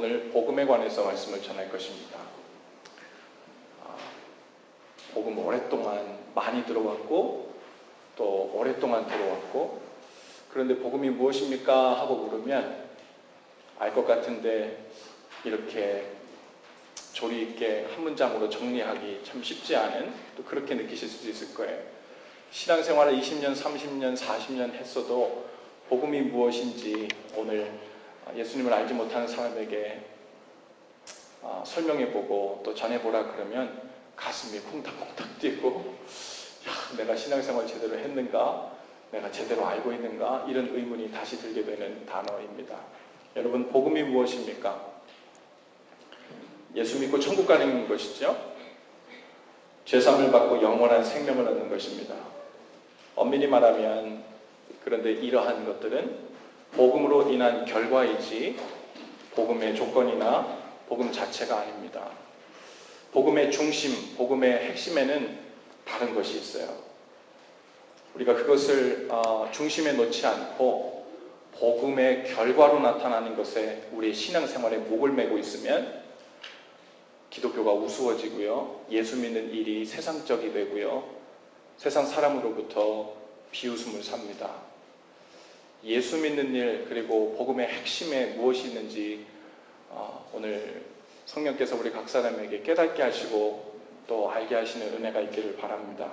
오늘 복음에 관해서 말씀을 전할 것입니다. 복음 오랫동안 많이 들어왔고 또 오랫동안 들어왔고, 그런데 복음이 무엇입니까? 하고 물으면 알 것 같은데 이렇게 조리 있게 한 문장으로 정리하기 참 쉽지 않은, 또 그렇게 느끼실 수도 있을 거예요. 신앙생활을 20년, 30년, 40년 했어도 복음이 무엇인지 오늘 예수님을 알지 못하는 사람에게 설명해보고 또 전해보라 그러면 가슴이 콩닥콩닥 뛰고, 야, 내가 신앙생활 제대로 했는가? 내가 제대로 알고 있는가? 이런 의문이 다시 들게 되는 단어입니다. 여러분, 복음이 무엇입니까? 예수 믿고 천국 가는 것이죠. 죄사함을 받고 영원한 생명을 얻는 것입니다. 엄밀히 말하면, 그런데 이러한 것들은 복음으로 인한 결과이지 복음의 조건이나 복음 자체가 아닙니다. 복음의 중심, 복음의 핵심에는 다른 것이 있어요. 우리가 그것을 중심에 놓지 않고 복음의 결과로 나타나는 것에 우리의 신앙생활에 목을 매고 있으면 기독교가 우스워지고요, 예수 믿는 일이 세상적이 되고요, 세상 사람으로부터 비웃음을 삽니다. 예수 믿는 일, 그리고 복음의 핵심에 무엇이 있는지 오늘 성령께서 우리 각 사람에게 깨닫게 하시고 또 알게 하시는 은혜가 있기를 바랍니다.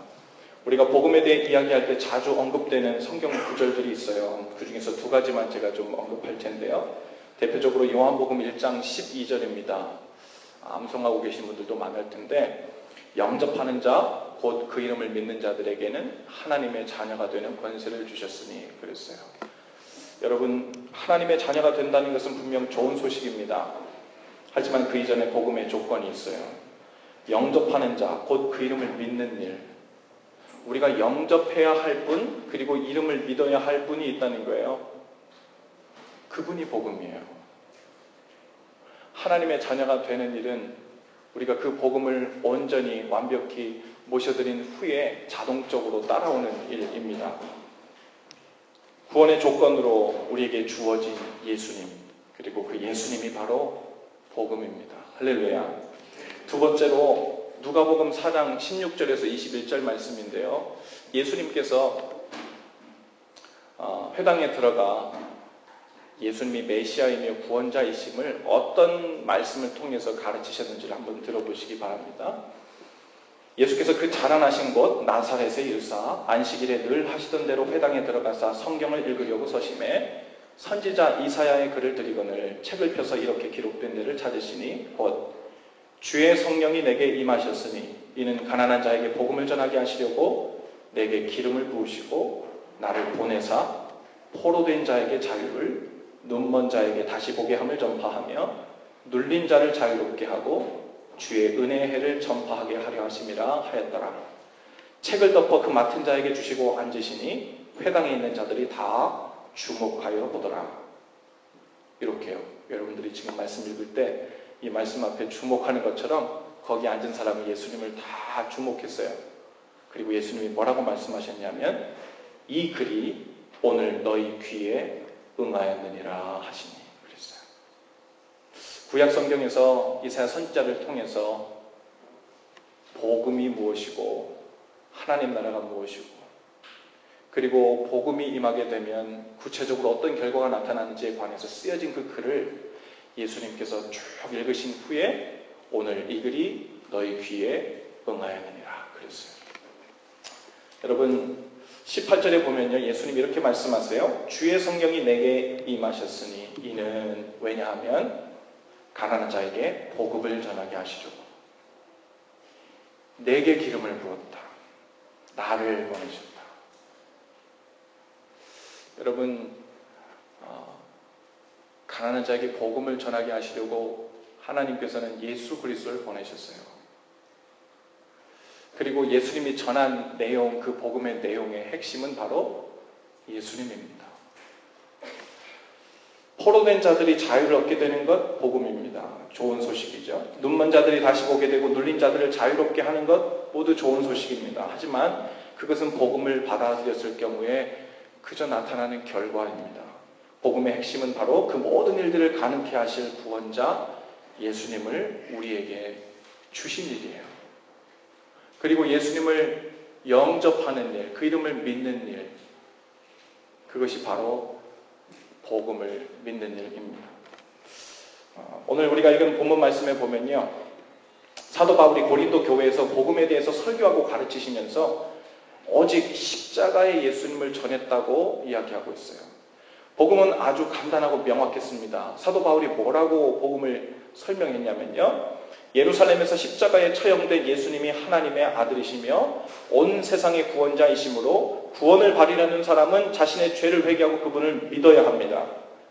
우리가 복음에 대해 이야기할 때 자주 언급되는 성경 구절들이 있어요. 그 중에서 두 가지만 제가 좀 언급할 텐데요. 대표적으로 요한복음 1장 12절입니다. 암송하고 계신 분들도 많을 텐데, 영접하는 자, 곧 그 이름을 믿는 자들에게는 하나님의 자녀가 되는 권세를 주셨으니 그랬어요. 여러분, 하나님의 자녀가 된다는 것은 분명 좋은 소식입니다. 하지만 그 이전에 복음의 조건이 있어요. 영접하는 자, 곧 그 이름을 믿는 일. 우리가 영접해야 할 분, 그리고 이름을 믿어야 할 분이 있다는 거예요. 그분이 복음이에요. 하나님의 자녀가 되는 일은 우리가 그 복음을 온전히 완벽히 모셔드린 후에 자동적으로 따라오는 일입니다. 구원의 조건으로 우리에게 주어진 예수님, 그리고 그 예수님이 바로 복음입니다. 할렐루야. 두 번째로 누가복음 4장 16절에서 21절 말씀인데요. 예수님께서 회당에 들어가 예수님이 메시아이며 구원자이심을 어떤 말씀을 통해서 가르치셨는지를 한번 들어보시기 바랍니다. 예수께서 그 자라나신 곳 나사렛에 이르사 안식일에 늘 하시던 대로 회당에 들어가사 성경을 읽으려고 서심해 선지자 이사야의 글을 들이거늘 책을 펴서 이렇게 기록된 데를 찾으시니 곧 주의 성령이 내게 임하셨으니 이는 가난한 자에게 복음을 전하게 하시려고 내게 기름을 부으시고 나를 보내사 포로된 자에게 자유를, 눈먼 자에게 다시 보게 함을 전파하며 눌린 자를 자유롭게 하고 주의 은혜의 해를 전파하게 하려 하심이라 하였더라. 책을 덮어 그 맡은 자에게 주시고 앉으시니 회당에 있는 자들이 다 주목하여 보더라. 이렇게요. 여러분들이 지금 말씀 읽을 때 이 말씀 앞에 주목하는 것처럼 거기 앉은 사람이 예수님을 다 주목했어요. 그리고 예수님이 뭐라고 말씀하셨냐면 이 글이 오늘 너희 귀에 응하였느니라 하시니 그랬어요. 구약 성경에서 이사야 선지자를 통해서 복음이 무엇이고 하나님 나라가 무엇이고, 그리고 복음이 임하게 되면 구체적으로 어떤 결과가 나타나는지에 관해서 쓰여진 그 글을 예수님께서 쭉 읽으신 후에 오늘 이 글이 너희 귀에 응하였느니라 그랬어요. 여러분, 18절에 보면요, 예수님이 이렇게 말씀하세요. 주의 성령이 내게 임하셨으니 이는 왜냐하면 가난한 자에게 복음을 전하게 하시려고 내게 기름을 부었다. 나를 보내셨다. 여러분, 가난한 자에게 복음을 전하게 하시려고 하나님께서는 예수 그리스도를 보내셨어요. 그리고 예수님이 전한 내용, 그 복음의 내용의 핵심은 바로 예수님입니다. 포로된 자들이 자유를 얻게 되는 것 복음입니다. 좋은 소식이죠. 눈먼 자들이 다시 보게 되고 눌린 자들을 자유롭게 하는 것 모두 좋은 소식입니다. 하지만 그것은 복음을 받아들였을 경우에 그저 나타나는 결과입니다. 복음의 핵심은 바로 그 모든 일들을 가능케 하실 구원자 예수님을 우리에게 주신 일이에요. 그리고 예수님을 영접하는 일, 그 이름을 믿는 일, 그것이 바로 복음을 믿는 일입니다. 오늘 우리가 읽은 본문 말씀에 보면요, 사도 바울이 고린도 교회에서 복음에 대해서 설교하고 가르치시면서 오직 십자가의 예수님을 전했다고 이야기하고 있어요. 복음은 아주 간단하고 명확했습니다. 사도 바울이 뭐라고 복음을 설명했냐면요, 예루살렘에서 십자가에 처형된 예수님이 하나님의 아들이시며 온 세상의 구원자이시므로 구원을 받으려는 사람은 자신의 죄를 회개하고 그분을 믿어야 합니다.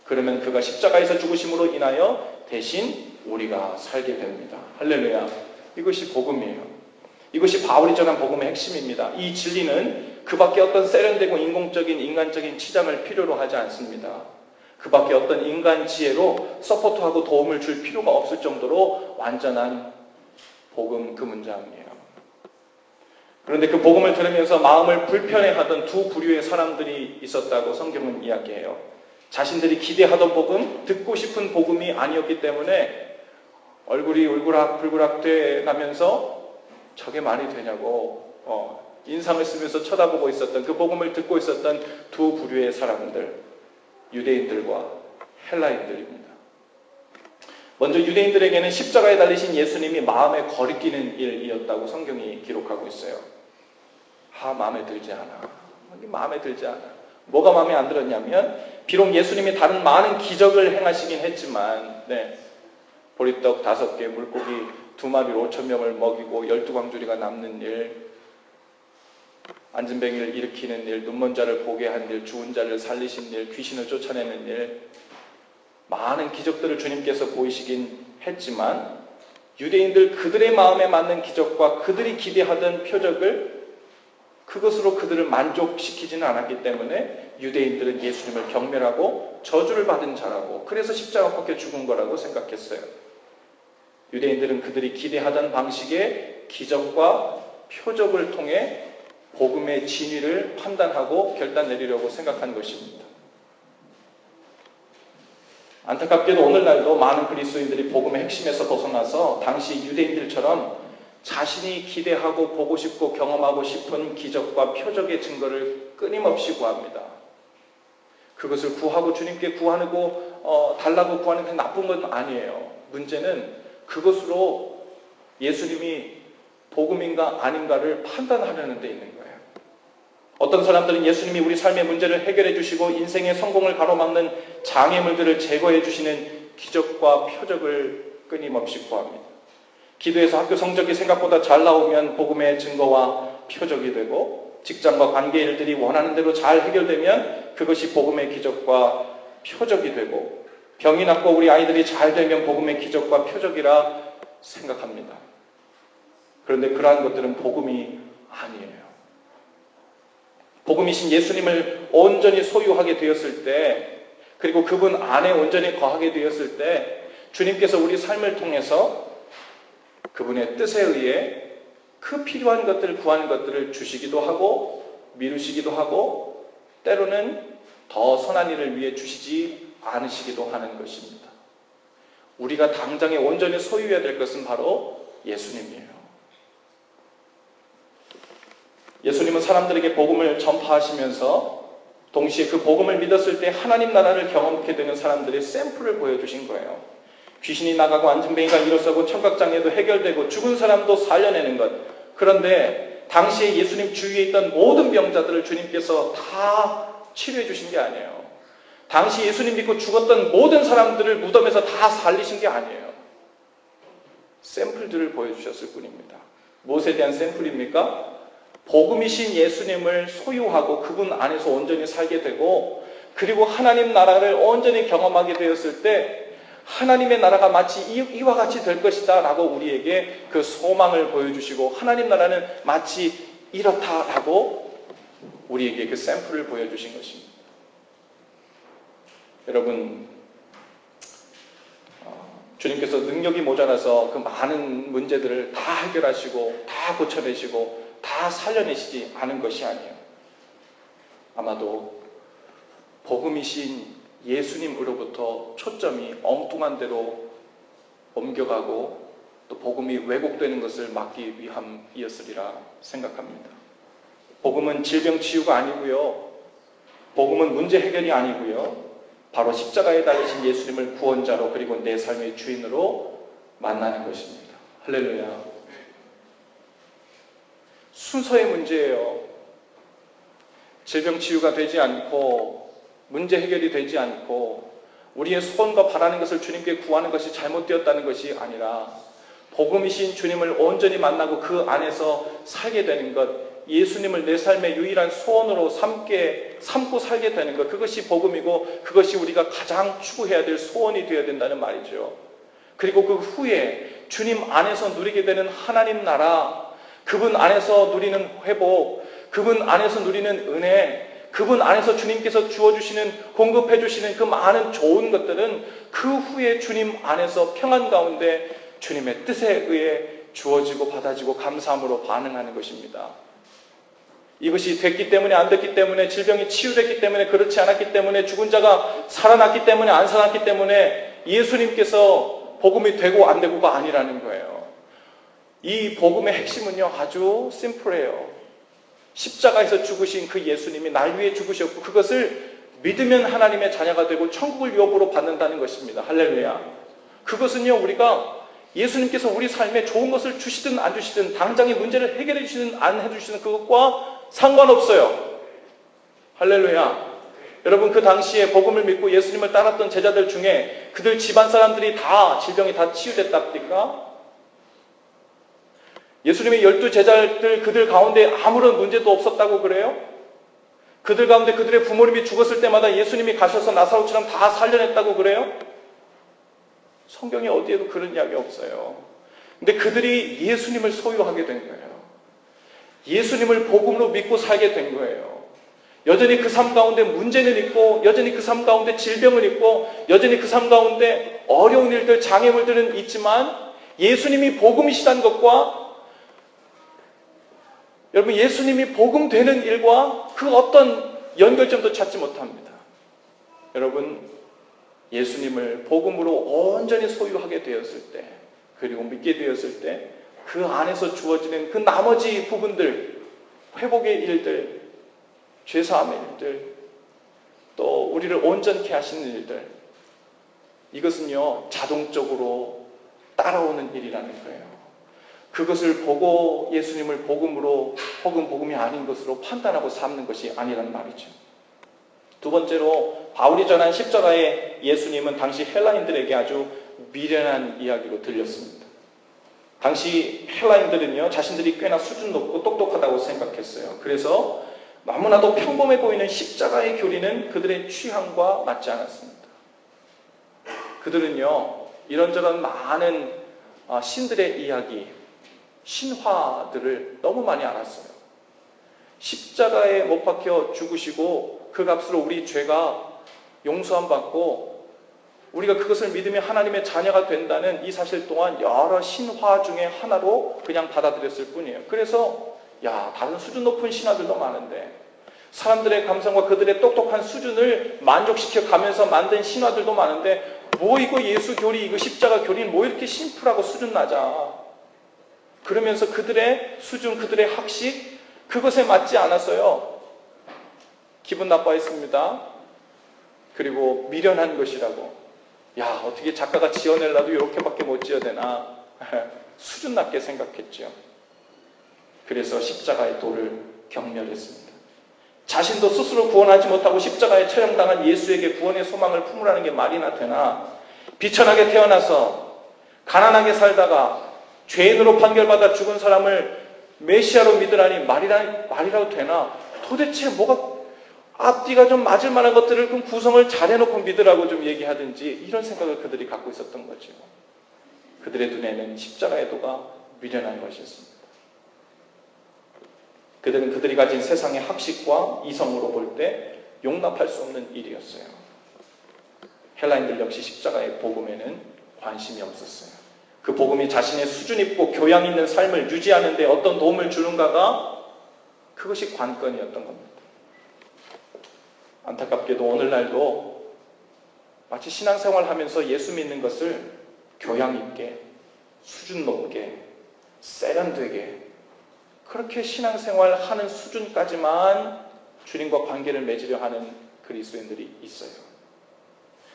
그러면 그가 십자가에서 죽으심으로 인하여 대신 우리가 살게 됩니다. 할렐루야. 이것이 복음이에요. 이것이 바울이 전한 복음의 핵심입니다. 이 진리는 그 밖에 어떤 세련되고 인공적인 인간적인 치장을 필요로 하지 않습니다. 그 밖에 어떤 인간 지혜로 서포트하고 도움을 줄 필요가 없을 정도로 완전한 복음 그 문장이에요. 그런데 그 복음을 들으면서 마음을 불편해하던 두 부류의 사람들이 있었다고 성경은 이야기해요. 자신들이 기대하던 복음, 듣고 싶은 복음이 아니었기 때문에 얼굴이 울그락불그락 돼가면서 저게 말이 되냐고 인상을 쓰면서 쳐다보고 있었던, 그 복음을 듣고 있었던 두 부류의 사람들, 유대인들과 헬라인들입니다. 먼저 유대인들에게는 십자가에 달리신 예수님이 마음에 거리끼는 일이었다고 성경이 기록하고 있어요. 마음에 들지 않아. 마음에 들지 않아. 뭐가 마음에 안 들었냐면, 비록 예수님이 다른 많은 기적을 행하시긴 했지만, 보리떡 5개, 물고기 2마리로 5,000명을 먹이고 12광주리가 남는 일, 안진뱅이를 일으키는 일, 눈먼 자를 보게 한 일, 죽은 자를 살리신 일, 귀신을 쫓아내는 일, 많은 기적들을 주님께서 보이시긴 했지만 유대인들 그들의 마음에 맞는 기적과 그들이 기대하던 표적을, 그것으로 그들을 만족시키지는 않았기 때문에 유대인들은 예수님을 경멸하고 저주를 받은 자라고, 그래서 십자가 꺾여 죽은 거라고 생각했어요. 유대인들은 그들이 기대하던 방식의 기적과 표적을 통해 복음의 진위를 판단하고 결단 내리려고 생각한 것입니다. 안타깝게도 오늘날도 많은 그리스도인들이 복음의 핵심에서 벗어나서 당시 유대인들처럼 자신이 기대하고 보고 싶고 경험하고 싶은 기적과 표적의 증거를 끊임없이 구합니다. 그것을 구하고 주님께 구하고 달라고 구하는 게 나쁜 건 아니에요. 문제는 그것으로 예수님이 복음인가 아닌가를 판단하려는 데 있는 거예요. 어떤 사람들은 예수님이 우리 삶의 문제를 해결해 주시고 인생의 성공을 가로막는 장애물들을 제거해 주시는 기적과 표적을 끊임없이 구합니다. 기도해서 학교 성적이 생각보다 잘 나오면 복음의 증거와 표적이 되고, 직장과 관계 일들이 원하는 대로 잘 해결되면 그것이 복음의 기적과 표적이 되고, 병이 낫고 우리 아이들이 잘 되면 복음의 기적과 표적이라 생각합니다. 그런데 그러한 것들은 복음이 아니에요. 복음이신 예수님을 온전히 소유하게 되었을 때, 그리고 그분 안에 온전히 거하게 되었을 때, 주님께서 우리 삶을 통해서 그분의 뜻에 의해 그 필요한 것들을, 구하는 것들을 주시기도 하고 미루시기도 하고, 때로는 더 선한 일을 위해 주시지 않으시기도 하는 것입니다. 우리가 당장에 온전히 소유해야 될 것은 바로 예수님이에요. 예수님은 사람들에게 복음을 전파하시면서 동시에 그 복음을 믿었을 때 하나님 나라를 경험하게 되는 사람들의 샘플을 보여주신 거예요. 귀신이 나가고 안진뱅이가 일어서고 청각장애도 해결되고 죽은 사람도 살려내는 것. 그런데 당시에 예수님 주위에 있던 모든 병자들을 주님께서 다 치료해 주신 게 아니에요. 당시 예수님 믿고 죽었던 모든 사람들을 무덤에서 다 살리신 게 아니에요. 샘플들을 보여주셨을 뿐입니다. 무엇에 대한 샘플입니까? 복음이신 예수님을 소유하고 그분 안에서 온전히 살게 되고, 그리고 하나님 나라를 온전히 경험하게 되었을 때 하나님의 나라가 마치 이와 같이 될 것이다 라고 우리에게 그 소망을 보여주시고, 하나님 나라는 마치 이렇다라고 우리에게 그 샘플을 보여주신 것입니다. 여러분, 주님께서 능력이 모자라서 그 많은 문제들을 다 해결하시고 다 고쳐내시고 다 살려내시지 않은 것이 아니에요. 아마도 복음이신 예수님으로부터 초점이 엉뚱한 데로 옮겨가고 또 복음이 왜곡되는 것을 막기 위함이었으리라 생각합니다. 복음은 질병 치유가 아니고요. 복음은 문제 해결이 아니고요. 바로 십자가에 달리신 예수님을 구원자로 그리고 내 삶의 주인으로 만나는 것입니다. 할렐루야. 순서의 문제예요. 질병 치유가 되지 않고 문제 해결이 되지 않고 우리의 소원과 바라는 것을 주님께 구하는 것이 잘못되었다는 것이 아니라 복음이신 주님을 온전히 만나고 그 안에서 살게 되는 것, 예수님을 내 삶의 유일한 소원으로 삼고 살게 되는 것, 그것이 복음이고 그것이 우리가 가장 추구해야 될 소원이 되어야 된다는 말이죠. 그리고 그 후에 주님 안에서 누리게 되는 하나님 나라, 그분 안에서 누리는 회복, 그분 안에서 누리는 은혜, 그분 안에서 주님께서 주어주시는, 공급해주시는 그 많은 좋은 것들은 그 후에 주님 안에서 평안 가운데 주님의 뜻에 의해 주어지고 받아지고 감사함으로 반응하는 것입니다. 이것이 됐기 때문에 안 됐기 때문에 질병이 치유됐기 때문에 그렇지 않았기 때문에 죽은 자가 살아났기 때문에 안 살아났기 때문에 예수님께서 복음이 되고 안 되고가 아니라는 거예요. 이 복음의 핵심은요 아주 심플해요. 십자가에서 죽으신 그 예수님이 날 위해 죽으셨고 그것을 믿으면 하나님의 자녀가 되고 천국을 유업으로 받는다는 것입니다. 할렐루야. 그것은요 우리가 예수님께서 우리 삶에 좋은 것을 주시든 안 주시든 당장의 문제를 해결해 주시든 안 해주시든 그것과 상관없어요. 할렐루야. 여러분 그 당시에 복음을 믿고 예수님을 따랐던 제자들 중에 그들 집안 사람들이 다 질병이 다 치유됐답니까? 예수님의 12제자들 그들 가운데 아무런 문제도 없었다고 그래요? 그들 가운데 그들의 부모님이 죽었을 때마다 예수님이 가셔서 나사로처럼 다 살려냈다고 그래요? 성경에 어디에도 그런 이야기 없어요. 근데 그들이 예수님을 소유하게 된 거예요. 예수님을 복음으로 믿고 살게 된 거예요. 여전히 그 삶 가운데 문제는 있고 여전히 그 삶 가운데 질병은 있고 여전히 그 삶 가운데 어려운 일들, 장애물들은 있지만 예수님이 복음이시다는 것과 여러분 예수님이 복음 되는 일과 그 어떤 연결점도 찾지 못합니다. 여러분 예수님을 복음으로 온전히 소유하게 되었을 때 그리고 믿게 되었을 때 그 안에서 주어지는 그 나머지 부분들, 회복의 일들, 죄사함의 일들, 또 우리를 온전케 하시는 일들, 이것은요 자동적으로 따라오는 일이라는 거예요. 그것을 보고 예수님을 복음으로 혹은 복음이 아닌 것으로 판단하고 삼는 것이 아니란 말이죠. 두 번째로 바울이 전한 십자가의 예수님은 당시 헬라인들에게 아주 미련한 이야기로 들렸습니다. 당시 헬라인들은요 자신들이 꽤나 수준 높고 똑똑하다고 생각했어요. 그래서 너무나도 평범해 보이는 십자가의 교리는 그들의 취향과 맞지 않았습니다. 그들은요 이런저런 많은 신들의 이야기, 신화들을 너무 많이 알았어요. 십자가에 못 박혀 죽으시고 그 값으로 우리 죄가 용서함 받고 우리가 그것을 믿으면 하나님의 자녀가 된다는 이 사실 또한 여러 신화 중에 하나로 그냥 받아들였을 뿐이에요. 그래서 다른 수준 높은 신화들도 많은데 사람들의 감성과 그들의 똑똑한 수준을 만족시켜 가면서 만든 신화들도 많은데 뭐 이거 예수 교리, 이거 십자가 교리는 뭐 이렇게 심플하고 수준 낮아. 그러면서 그들의 수준, 그들의 학식 그것에 맞지 않아서요 기분 나빠했습니다. 그리고 미련한 것이라고. 어떻게 작가가 지어내려도 이렇게밖에 못 지어내나 수준 낮게 생각했죠. 그래서 십자가의 도를 경멸했습니다. 자신도 스스로 구원하지 못하고 십자가에 처형당한 예수에게 구원의 소망을 품으라는 게 말이나 되나? 비천하게 태어나서 가난하게 살다가 죄인으로 판결받아 죽은 사람을 메시아로 믿으라니 말이라도 되나? 도대체 뭐가 앞뒤가 좀 맞을 만한 것들을 그럼 구성을 잘 해놓고 믿으라고 좀 얘기하든지 이런 생각을 그들이 갖고 있었던 거죠. 그들의 눈에는 십자가의 도가 미련한 것이었습니다. 그들은 그들이 가진 세상의 학식과 이성으로 볼 때 용납할 수 없는 일이었어요. 헬라인들 역시 십자가의 복음에는 관심이 없었어요. 그 복음이 자신의 수준 있고 교양 있는 삶을 유지하는 데 어떤 도움을 주는가가 그것이 관건이었던 겁니다. 안타깝게도 오늘날도 마치 신앙생활 하면서 예수 믿는 것을 교양 있게, 수준 높게, 세련되게 그렇게 신앙생활 하는 수준까지만 주님과 관계를 맺으려 하는 그리스도인들이 있어요.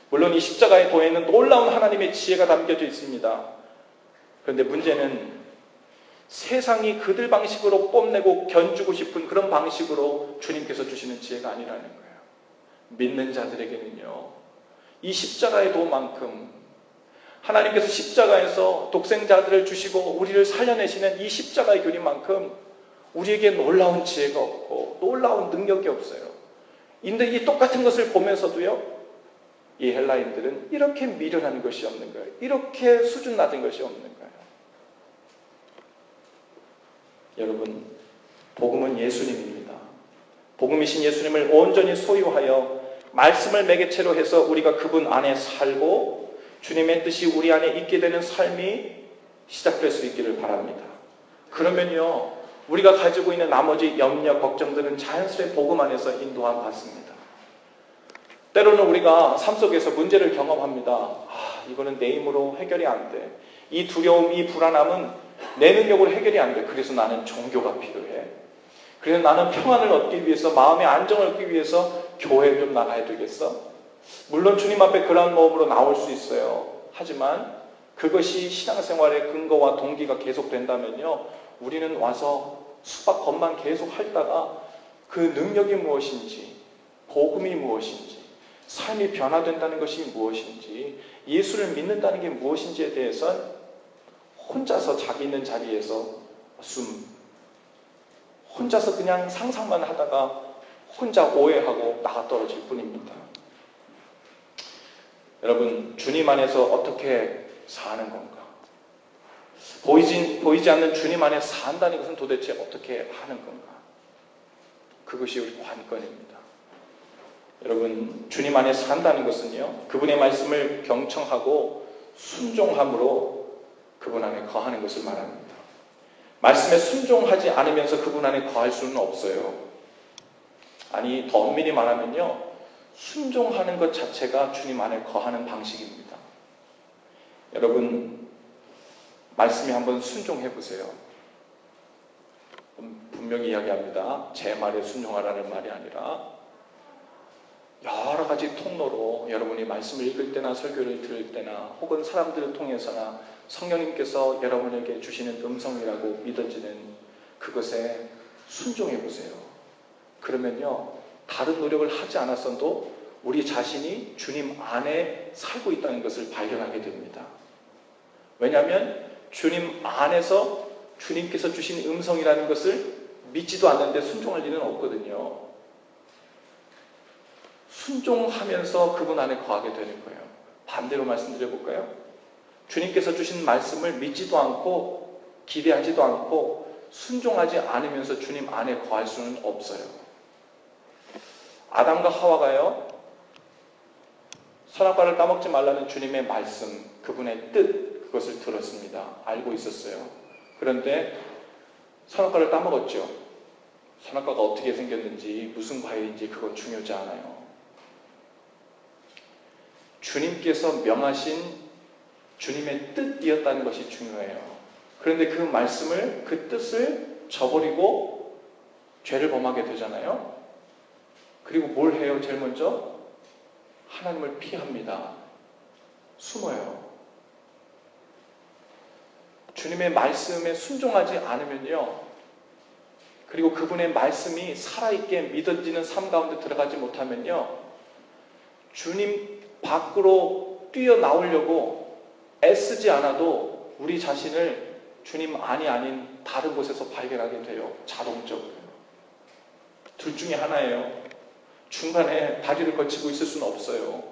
물론 이 십자가의 도에는 놀라운 하나님의 지혜가 담겨져 있습니다. 그런데 문제는 세상이 그들 방식으로 뽐내고 견주고 싶은 그런 방식으로 주님께서 주시는 지혜가 아니라는 거예요. 믿는 자들에게는요, 이 십자가의 도만큼 하나님께서 십자가에서 독생자들을 주시고 우리를 살려내시는 이 십자가의 교리만큼 우리에게 놀라운 지혜가 없고 놀라운 능력이 없어요. 근데 이 똑같은 것을 보면서도요, 이 헬라인들은 이렇게 미련한 것이 없는 거예요. 이렇게 수준 낮은 것이 없는 거예요. 여러분, 복음은 예수님입니다. 복음이신 예수님을 온전히 소유하여 말씀을 매개체로 해서 우리가 그분 안에 살고 주님의 뜻이 우리 안에 있게 되는 삶이 시작될 수 있기를 바랍니다. 그러면요, 우리가 가지고 있는 나머지 염려, 걱정들은 자연스레 복음 안에서 인도함 받습니다. 때로는 우리가 삶 속에서 문제를 경험합니다. 이거는 내 힘으로 해결이 안 돼. 이 두려움, 이 불안함은 내 능력으로 해결이 안 돼. 그래서 나는 종교가 필요해. 그래서 나는 평안을 얻기 위해서, 마음의 안정을 얻기 위해서 교회를 좀 나가야 되겠어. 물론 주님 앞에 그런 마음으로 나올 수 있어요. 하지만 그것이 신앙생활의 근거와 동기가 계속된다면요, 우리는 와서 수박 법만 계속 핥다가 그 능력이 무엇인지, 복음이 무엇인지, 삶이 변화된다는 것이 무엇인지, 예수를 믿는다는 게 무엇인지에 대해서는 혼자서 자기 있는 자리에서 혼자서 그냥 상상만 하다가 혼자 오해하고 나가 떨어질 뿐입니다. 여러분, 주님 안에서 어떻게 사는 건가? 보이지 않는 주님 안에 산다는 것은 도대체 어떻게 하는 건가? 그것이 우리 관건입니다. 여러분, 주님 안에 산다는 것은요, 그분의 말씀을 경청하고 순종함으로 그분 안에 거하는 것을 말합니다. 말씀에 순종하지 않으면서 그분 안에 거할 수는 없어요. 아니, 더 엄밀히 말하면요, 순종하는 것 자체가 주님 안에 거하는 방식입니다. 여러분, 말씀에 한번 순종해 보세요. 분명히 이야기합니다. 제 말에 순종하라는 말이 아니라 여러 가지 통로로 여러분이 말씀을 읽을 때나 설교를 들을 때나 혹은 사람들을 통해서나 성령님께서 여러분에게 주시는 음성이라고 믿어지는 그것에 순종해 보세요. 그러면요, 다른 노력을 하지 않았어도 우리 자신이 주님 안에 살고 있다는 것을 발견하게 됩니다. 왜냐하면 주님 안에서 주님께서 주신 음성이라는 것을 믿지도 않는데 순종할 일은 없거든요. 순종하면서 그분 안에 거하게 되는 거예요. 반대로 말씀드려볼까요? 주님께서 주신 말씀을 믿지도 않고 기대하지도 않고 순종하지 않으면서 주님 안에 거할 수는 없어요. 아담과 하와가요, 선악과를 따먹지 말라는 주님의 말씀, 그분의 뜻, 그것을 들었습니다. 알고 있었어요. 그런데 선악과를 따먹었죠. 선악과가 어떻게 생겼는지, 무슨 과일인지 그건 중요하지 않아요. 주님께서 명하신 주님의 뜻이었다는 것이 중요해요. 그런데 그 말씀을, 그 뜻을 저버리고 죄를 범하게 되잖아요. 그리고 뭘 해요? 제일 먼저 하나님을 피합니다. 숨어요. 주님의 말씀에 순종하지 않으면요, 그리고 그분의 말씀이 살아있게 믿어지는 삶 가운데 들어가지 못하면요, 주님 밖으로 뛰어나오려고 애쓰지 않아도 우리 자신을 주님 안이 아닌 다른 곳에서 발견하게 돼요. 자동적으로. 둘 중에 하나예요. 중간에 다리를 걸치고 있을 수는 없어요.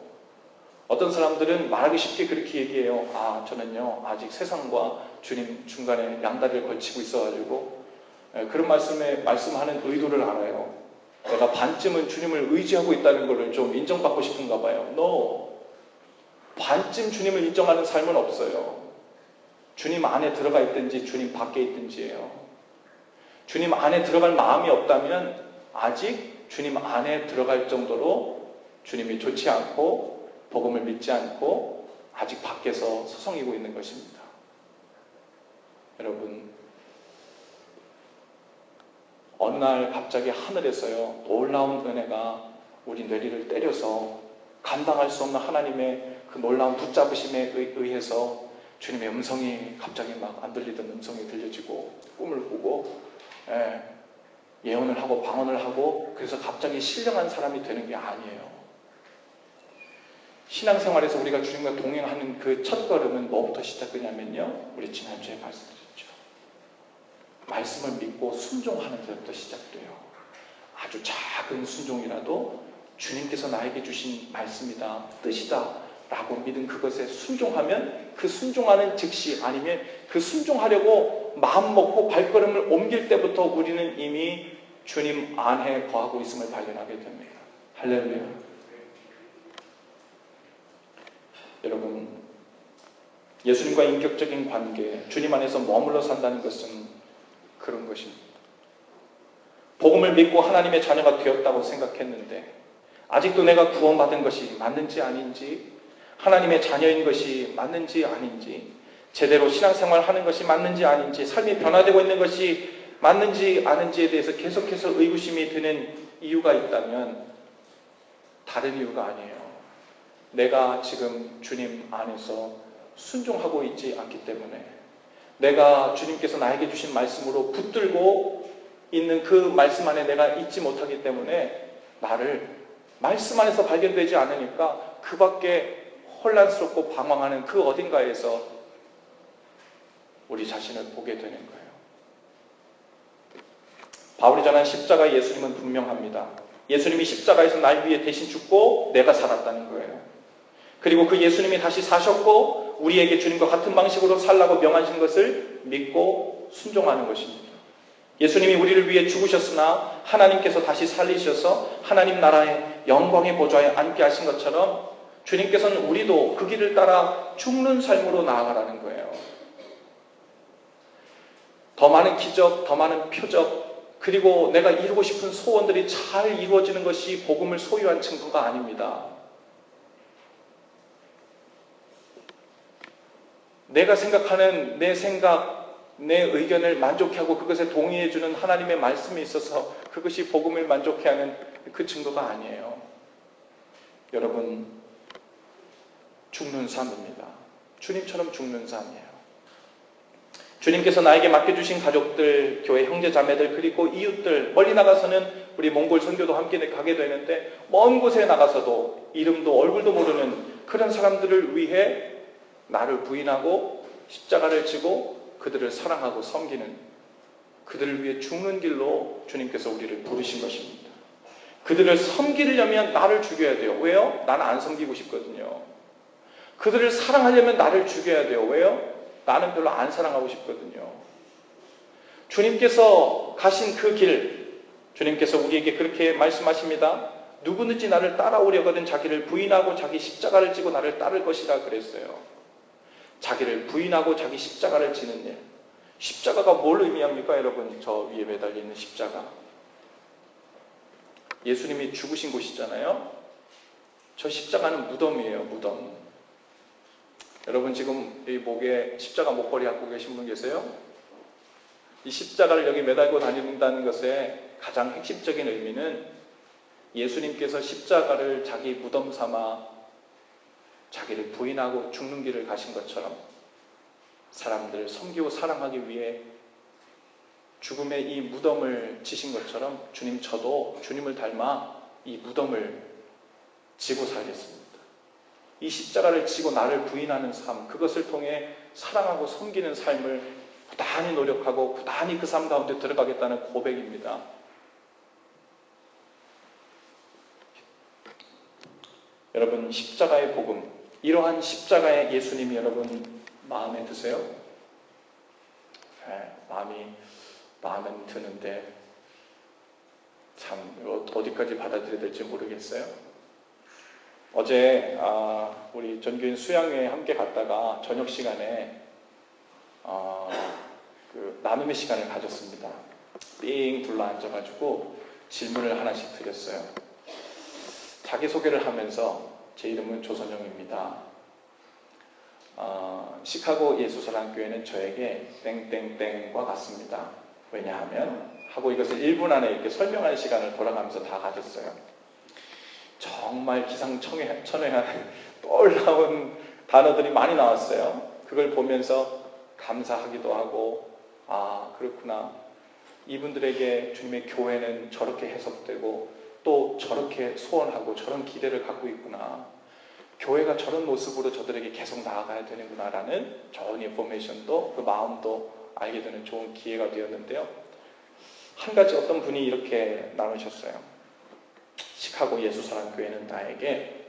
어떤 사람들은 말하기 쉽게 그렇게 얘기해요. 저는요, 아직 세상과 주님 중간에 양다리를 걸치고 있어가지고 그런 말씀하는 의도를 알아요. 내가 반쯤은 주님을 의지하고 있다는 것을 좀 인정받고 싶은가 봐요. No. 반쯤 주님을 인정하는 삶은 없어요. 주님 안에 들어가 있든지 주님 밖에 있든지예요. 주님 안에 들어갈 마음이 없다면 아직 주님 안에 들어갈 정도로 주님이 좋지 않고 복음을 믿지 않고 아직 밖에서 서성이고 있는 것입니다. 여러분, 어느 날 갑자기 하늘에서요, 놀라운 은혜가 우리 뇌리를 때려서 감당할 수 없는 하나님의 그 놀라운 붙잡으심에 의해서 주님의 음성이 갑자기 막 안 들리던 음성이 들려지고 꿈을 꾸고 예언을 하고 방언을 하고 그래서 갑자기 신령한 사람이 되는 게 아니에요. 신앙생활에서 우리가 주님과 동행하는 그 첫걸음은 뭐부터 시작되냐면요, 우리 지난주에 말씀드렸죠. 말씀을 믿고 순종하는 데부터 시작돼요. 아주 작은 순종이라도 주님께서 나에게 주신 말씀이다, 뜻이다 라고 믿은 그것에 순종하면 그 순종하는 즉시 아니면 그 순종하려고 마음 먹고 발걸음을 옮길 때부터 우리는 이미 주님 안에 거하고 있음을 발견하게 됩니다. 할렐루야. 여러분, 예수님과 인격적인 관계, 주님 안에서 머물러 산다는 것은 그런 것입니다. 복음을 믿고 하나님의 자녀가 되었다고 생각했는데 아직도 내가 구원받은 것이 맞는지 아닌지, 하나님의 자녀인 것이 맞는지 아닌지, 제대로 신앙생활을 하는 것이 맞는지 아닌지, 삶이 변화되고 있는 것이 맞는지 아닌지에 대해서 계속해서 의구심이 드는 이유가 있다면 다른 이유가 아니에요. 내가 지금 주님 안에서 순종하고 있지 않기 때문에, 내가 주님께서 나에게 주신 말씀으로 붙들고 있는 그 말씀 안에 내가 있지 못하기 때문에 나를 말씀 안에서 발견되지 않으니까 그 밖에 혼란스럽고 방황하는 그 어딘가에서 우리 자신을 보게 되는 거예요. 바울이 전한 십자가 예수님은 분명합니다. 예수님이 십자가에서 날 위해 대신 죽고 내가 살았다는 거예요. 그리고 그 예수님이 다시 사셨고 우리에게 주님과 같은 방식으로 살라고 명하신 것을 믿고 순종하는 것입니다. 예수님이 우리를 위해 죽으셨으나 하나님께서 다시 살리셔서 하나님 나라의 영광의 보좌에 앉게 하신 것처럼 주님께서는 우리도 그 길을 따라 죽는 삶으로 나아가라는 거예요. 더 많은 기적, 더 많은 표적, 그리고 내가 이루고 싶은 소원들이 잘 이루어지는 것이 복음을 소유한 증거가 아닙니다. 내가 생각하는 내 생각, 내 의견을 만족해하고 그것에 동의해주는 하나님의 말씀이 있어서 그것이 복음을 만족해하는 그 증거가 아니에요. 여러분, 죽는 삶입니다. 주님처럼 죽는 삶이에요. 주님께서 나에게 맡겨주신 가족들, 교회 형제 자매들, 그리고 이웃들, 멀리 나가서는 우리 몽골 선교도 함께 가게 되는데 먼 곳에 나가서도 이름도 얼굴도 모르는 그런 사람들을 위해 나를 부인하고 십자가를 지고 그들을 사랑하고 섬기는, 그들을 위해 죽는 길로 주님께서 우리를 부르신 것입니다. 그들을 섬기려면 나를 죽여야 돼요. 왜요? 나는 안 섬기고 싶거든요. 그들을 사랑하려면 나를 죽여야 돼요. 왜요? 나는 별로 안 사랑하고 싶거든요. 주님께서 가신 그 길, 주님께서 우리에게 그렇게 말씀하십니다. 누구든지 나를 따라오려거든 자기를 부인하고 자기 십자가를 지고 나를 따를 것이라 그랬어요. 자기를 부인하고 자기 십자가를 지는 일. 십자가가 뭘 의미합니까, 여러분? 저 위에 매달려 있는 십자가. 예수님이 죽으신 곳이잖아요. 저 십자가는 무덤이에요, 무덤. 여러분 지금 이 목에 십자가 목걸이 갖고 계신 분 계세요? 이 십자가를 여기 매달고 다닌다는 것의 가장 핵심적인 의미는 예수님께서 십자가를 자기 무덤 삼아 자기를 부인하고 죽는 길을 가신 것처럼 사람들을 섬기고 사랑하기 위해 죽음의 이 무덤을 지신 것처럼 주님, 저도 주님을 닮아 이 무덤을 지고 살겠습니다. 이 십자가를 지고 나를 부인하는 삶, 그것을 통해 사랑하고 섬기는 삶을 부단히 노력하고 부단히 그 삶 가운데 들어가겠다는 고백입니다. 여러분, 십자가의 복음, 이러한 십자가의 예수님이 여러분 마음에 드세요? 네, 마음에 드는데 참 어디까지 받아들여야 될지 모르겠어요. 어제 우리 전교인 수양회에 함께 갔다가 저녁 시간에 그 나눔의 시간을 가졌습니다. 삥 둘러앉아가지고 질문을 하나씩 드렸어요. 자기소개를 하면서 제 이름은 조선영입니다. 시카고 예수사랑교회는 저에게 땡땡땡과 같습니다. 왜냐하면 하고 이것을 1분 안에 이렇게 설명할 시간을 돌아가면서 다 가졌어요. 정말 기상천외한 놀라운 단어들이 많이 나왔어요. 그걸 보면서 감사하기도 하고, 그렇구나. 이분들에게 주님의 교회는 저렇게 해석되고 또 저렇게 소원하고 저런 기대를 갖고 있구나. 교회가 저런 모습으로 저들에게 계속 나아가야 되는구나 라는 좋은 인포메이션도 그 마음도 알게 되는 좋은 기회가 되었는데요. 한 가지 어떤 분이 이렇게 나누셨어요. 시카고 예수사랑교회는 나에게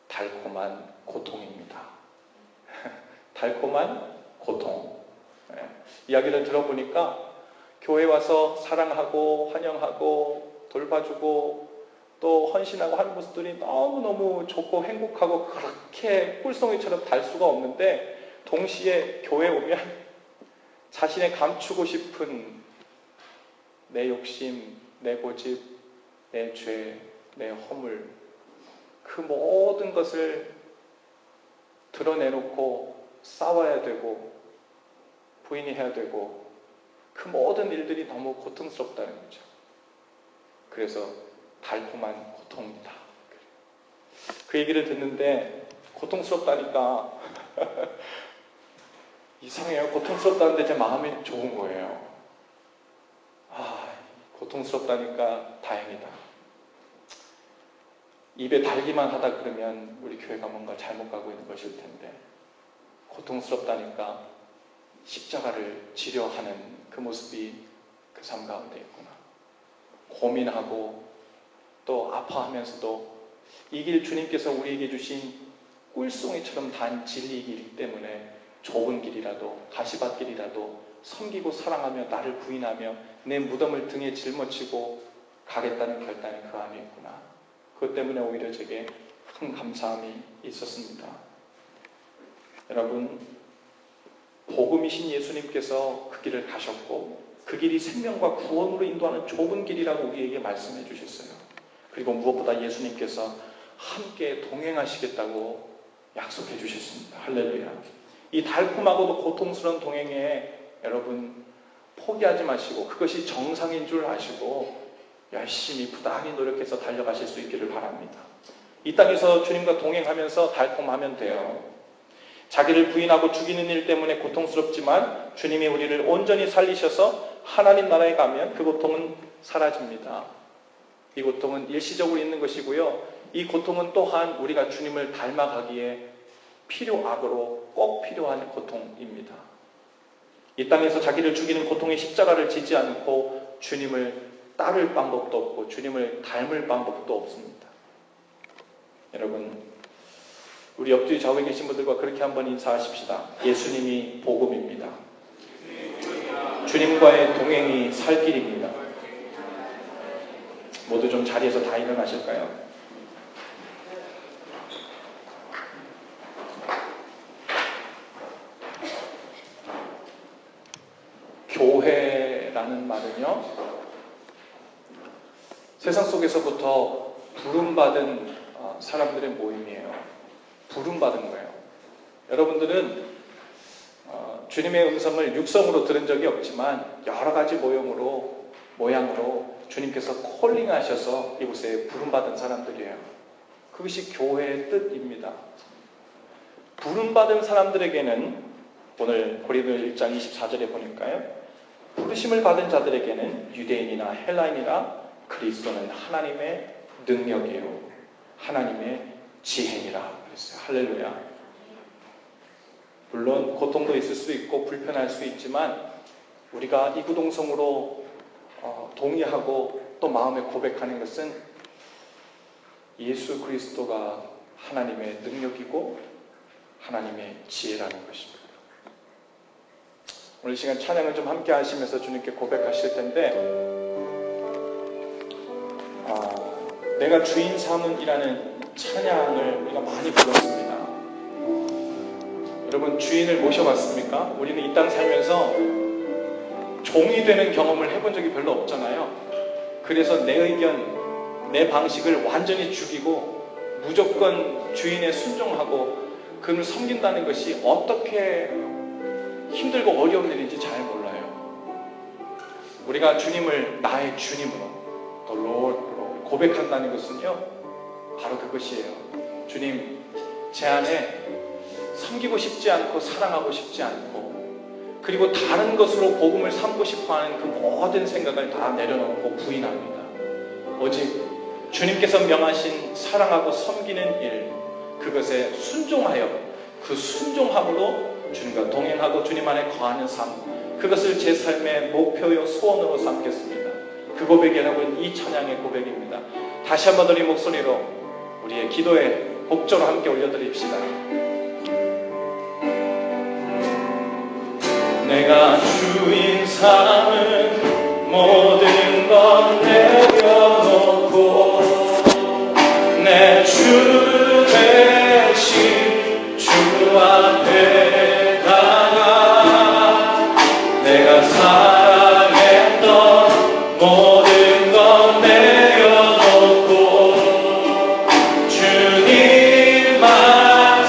달콤한 고통입니다. 달콤한 고통. 이야기를 들어보니까 교회 와서 사랑하고 환영하고 돌봐주고 또 헌신하고 하는 모습들이 너무너무 좋고 행복하고 그렇게 꿀송이처럼 달 수가 없는데, 동시에 교회 오면 자신의 감추고 싶은 내 욕심, 내 고집, 내 죄, 내 허물, 그 모든 것을 드러내놓고 싸워야 되고 부인해야 되고 그 모든 일들이 너무 고통스럽다는 거죠. 그래서 달콤한 고통입니다. 그 얘기를 듣는데 고통스럽다니까 이상해요. 고통스럽다는데 제 마음이 좋은 거예요. 고통스럽다니까 다행이다. 입에 달기만 하다 그러면 우리 교회가 뭔가 잘못 가고 있는 것일 텐데, 고통스럽다니까 십자가를 지려하는 그 모습이 그 삶 가운데 있구나. 고민하고 또 아파하면서도 이 길 주님께서 우리에게 주신 꿀송이처럼 단 진리 길이기 때문에 좁은 길이라도 가시밭길이라도 섬기고 사랑하며 나를 부인하며 내 무덤을 등에 짊어지고 가겠다는 결단이 그 안에 있구나. 그것 때문에 오히려 제게 큰 감사함이 있었습니다. 여러분, 복음이신 예수님께서 그 길을 가셨고 그 길이 생명과 구원으로 인도하는 좁은 길이라고 우리에게 말씀해 주셨어요. 그리고 무엇보다 예수님께서 함께 동행하시겠다고 약속해 주셨습니다. 할렐루야. 이 달콤하고도 고통스러운 동행에 여러분 포기하지 마시고 그것이 정상인 줄 아시고 열심히 부단히 노력해서 달려가실 수 있기를 바랍니다. 이 땅에서 주님과 동행하면서 달콤하면 돼요. 자기를 부인하고 죽이는 일 때문에 고통스럽지만 주님이 우리를 온전히 살리셔서 하나님 나라에 가면 그 고통은 사라집니다. 이 고통은 일시적으로 있는 것이고요. 이 고통은 또한 우리가 주님을 닮아가기에 필요악으로 꼭 필요한 고통입니다. 이 땅에서 자기를 죽이는 고통의 십자가를 지지 않고 주님을 따를 방법도 없고 주님을 닮을 방법도 없습니다. 여러분, 우리 옆뒤 좌우에 계신 분들과 그렇게 한번 인사하십시다. 예수님이 복음입니다. 주님과의 동행이 살 길입니다. 모두 좀 자리에서 다 일어나실까요? 교회라는 말은요, 세상 속에서부터 부름받은 사람들의 모임이에요. 부름받은 거예요. 여러분들은 주님의 음성을 육성으로 들은 적이 없지만 여러 가지 모양으로 주님께서 콜링하셔서 이곳에 부름받은 사람들이에요. 그것이 교회의 뜻입니다. 부름받은 사람들에게는 오늘 고린도 1장 24절에 보니까요, 부르심을 받은 자들에게는 유대인이나 헬라인이나 그리스도는 하나님의 능력이에요. 하나님의 지혜니라 그랬어요. 할렐루야. 물론 고통도 있을 수 있고 불편할 수 있지만 우리가 이구동성으로 동의하고 또 마음에 고백하는 것은 예수 그리스도가 하나님의 능력이고 하나님의 지혜라는 것입니다. 오늘 시간 찬양을 좀 함께 하시면서 주님께 고백하실 텐데, 내가 주인 삼은이라는 찬양을 우리가 많이 불렀습니다. 여러분, 주인을 모셔봤습니까? 우리는 이 땅 살면서 종이 되는 경험을 해본 적이 별로 없잖아요. 그래서 내 의견, 내 방식을 완전히 죽이고 무조건 주인에 순종하고 그를 섬긴다는 것이 어떻게 힘들고 어려운 일인지 잘 몰라요. 우리가 주님을 나의 주님으로 The Lord로 고백한다는 것은요, 바로 그것이에요. 주님, 제 안에 섬기고 싶지 않고 사랑하고 싶지 않고 그리고 다른 것으로 복음을 삼고 싶어하는 그 모든 생각을 다 내려놓고 부인합니다. 오직 주님께서 명하신 사랑하고 섬기는 일, 그것에 순종하여 그 순종함으로 주님과 동행하고 주님 안에 거하는 삶, 그것을 제 삶의 목표요 소원으로 삼겠습니다. 그 고백이 여러분 이 찬양의 고백입니다. 다시 한번 우리 목소리로 우리의 기도의 곡조로 함께 올려드립시다. 내가 주인 삼은 모든 것 내려놓고 내 주 대신 주 앞에 나가 내가 사랑했던 모든 것 내려놓고 주님만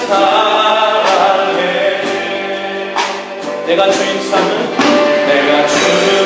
사랑해. 내가 주인 삼은 내가 주